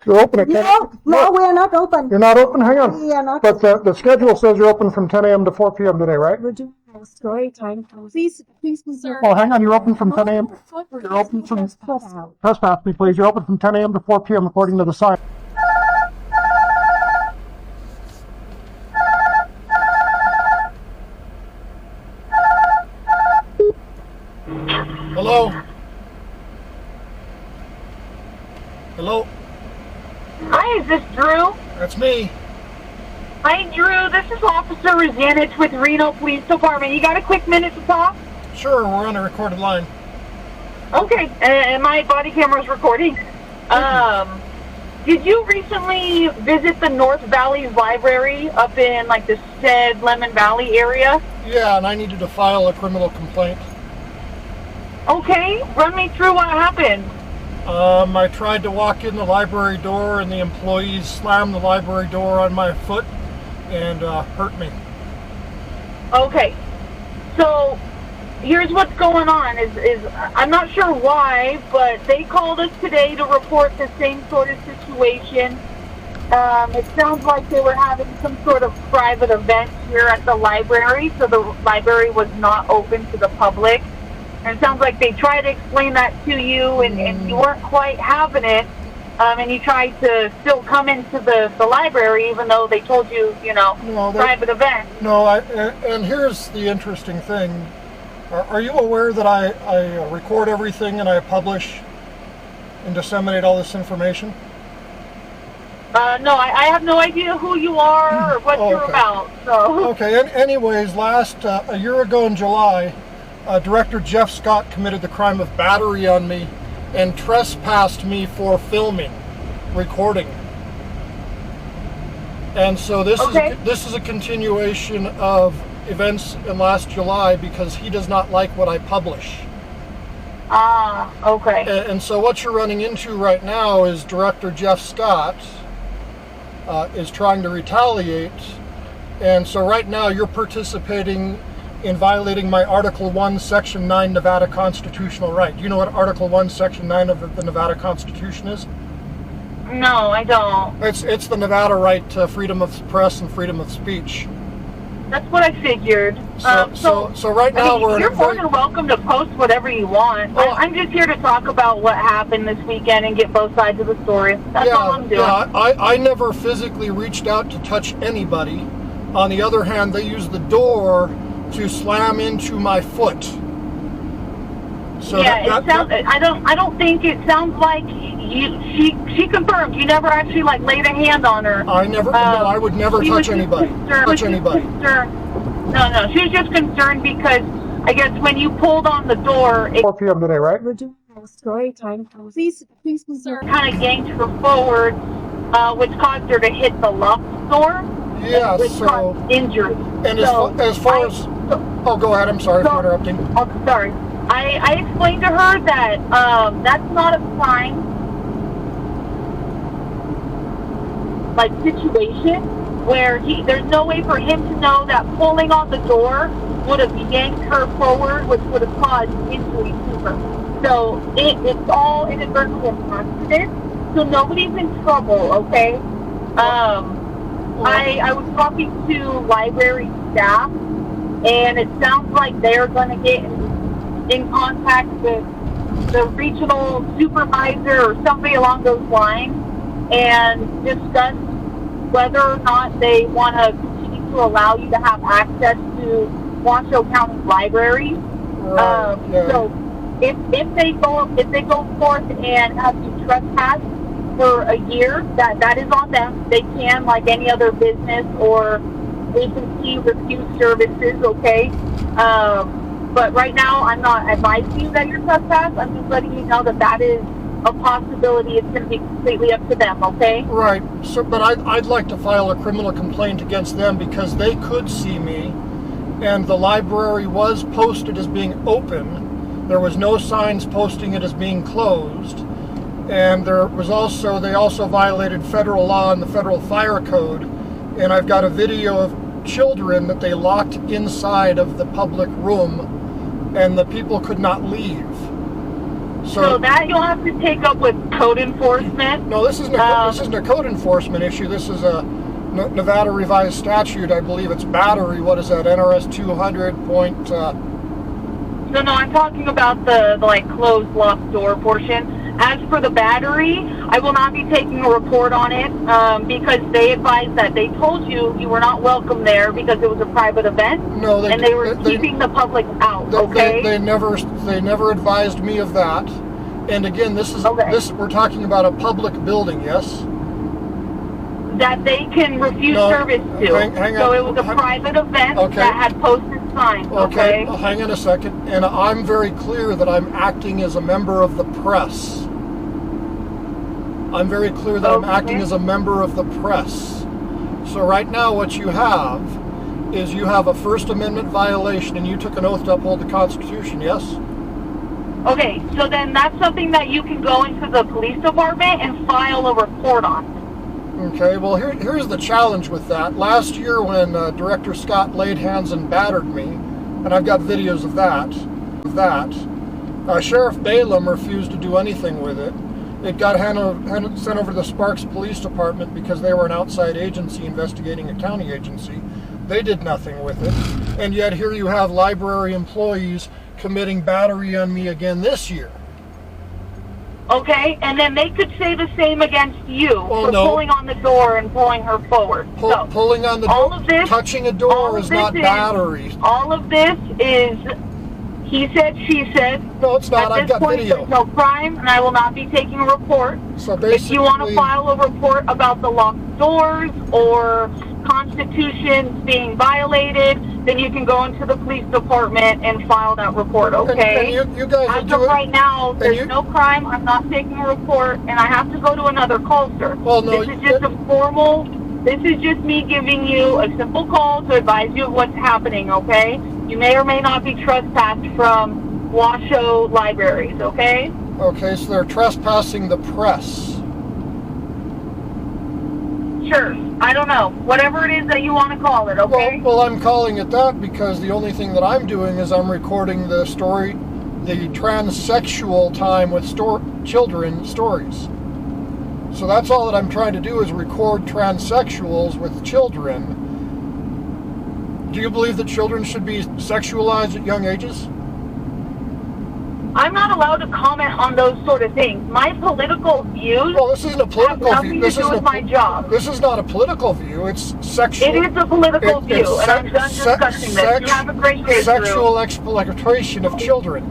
You're open at 10 No, we are not open. You're not open? Hang on. We are not. But the schedule says you're open from 10 a.m. to 4 p.m. today, right? We're doing a story time. Please, sir. Oh, hang on. You're open from 10 a.m. You're open from... Trespass me, please. You're open from 10 a.m. to 4 p.m. according to the sign. Hello? Hello? Hi, is this Drew? That's me. Hi, Drew. This is Officer Rosanich with Reno Police Department. You got a quick minute to talk? Sure, we're on a recorded line. Okay, and my body camera's recording. Did you recently visit the North Valley Library up in like the Stead, Lemon Valley area? Yeah, and I needed to file a criminal complaint. Okay, run me through what happened. I tried to walk in the library door and the employees slammed the library door on my foot and hurt me. Okay, so here's what's going on is I'm not sure why, but they called us today to report the same sort of situation. It sounds like they were having some sort of private event here at the library, so the library was not open to the public. And it sounds like they tried to explain that to you, and you weren't quite having it, and you tried to still come into the library, even though they told you, private event. No, and here's the interesting thing. Are you aware that I record everything and I publish and disseminate all this information? No, I have no idea who you are or what you're about. So. Okay, anyways, a year ago in July, Director Jeff Scott committed the crime of battery on me and trespassed me for filming, recording. And so this is a continuation of events in last July because he does not like what I publish. Ah, okay. And so what you're running into right now is Director Jeff Scott is trying to retaliate. And so right now you're participating in violating my Article 1, Section 9 Nevada constitutional right. Do you know what Article 1, Section 9 of the Nevada Constitution is? No, I don't. It's the Nevada right to freedom of press and freedom of speech. That's what I figured. So right now you're more than welcome to post whatever you want. Well, I'm just here to talk about what happened this weekend and get both sides of the story. That's all I'm doing. Yeah, I never physically reached out to touch anybody. On the other hand, they used the door to slam into my foot. So yeah, I don't think it sounds like she confirmed you never actually laid a hand on her. I never. No, I would never touch anybody. No, she was just concerned because I guess when you pulled on the door, 4 p.m. today, right? We're doing a story time. Please, sir. Kind of yanked her forward, which caused her to hit the locked door. Yeah, which caused injury. And as far as go ahead. I'm sorry for interrupting. Oh, sorry. I explained to her that that's not a crime situation where there's no way for him to know that pulling on the door would have yanked her forward, which would have caused injury to her. So it's all inadvertently an accident. So nobody's in trouble, okay? I was talking to library staff, and it sounds like they're going to get in contact with the regional supervisor or somebody along those lines and discuss whether or not they want to continue to allow you to have access to Washoe County Library. So if they go forth and have you trespass for a year, that is on them. They can, like any other business or agency, refuse services, okay? But right now, I'm not advising you that you're trespassed. I'm just letting you know that is a possibility. It's going to be completely up to them, okay? Right. So, but I'd like to file a criminal complaint against them because they could see me, and the library was posted as being open. There was no signs posting it as being closed. And they also violated federal law and the federal fire code. And I've got a video of children that they locked inside of the public room, and the people could not leave. So that you'll have to take up with code enforcement. No, this isn't a code enforcement issue. This is a Nevada revised statute. I believe it's battery. What is that? NRS 200 point. So no, I'm talking about the like closed locked door portion. As for the battery, I will not be taking a report on it because they advised that they told you you were not welcome there because it was a private event. No, they were keeping the public out. Okay. They never advised me of that. And again, this we're talking about a public building, yes. That they can refuse service to. Hang so on. It was a private event that had posted signs. Okay. Hang on a second. And I'm very clear that I'm acting as a member of the press. I'm very clear that I'm acting as a member of the press. So right now what you have is you have a First Amendment violation and you took an oath to uphold the Constitution, yes? Okay, so then that's something that you can go into the police department and file a report on. Okay, well here's the challenge with that. Last year when Director Scott laid hands and battered me, and I've got videos of that, Sheriff Balaam refused to do anything with it. It got sent over to the Sparks Police Department because they were an outside agency investigating a county agency. They did nothing with it. And yet here you have library employees committing battery on me again this year. Okay, and then they could say the same against you for pulling on the door and pulling her forward. Pulling on the door, touching a door is not battery. All of this is he said, she said. No, it's not. I've got video. There's no crime, and I will not be taking a report. So basically, if you want to file a report about the locked doors or Constitution being violated, then you can go into the police department and file that report, okay? And you guys As of right now, there's no crime. I'm not taking a report, and I have to go to another call, sir. Well, no, this is just this is just me giving you a simple call to advise you of what's happening, okay? You may or may not be trespassed from Washoe libraries, okay? Okay, so they're trespassing the press. Sure. I don't know. Whatever it is that you want to call it, okay? Well, I'm calling it that because the only thing that I'm doing is I'm recording the transsexual time with children stories. So that's all that I'm trying to do is record transsexuals with children. Do you believe that children should be sexualized at young ages? I'm not allowed to comment on those sort of things. My political views this isn't a political have nothing to do with my job. This is not a political view. It's sexual. It is a political view, and I'm done discussing this. You have a great day, Sexual exploitation of children.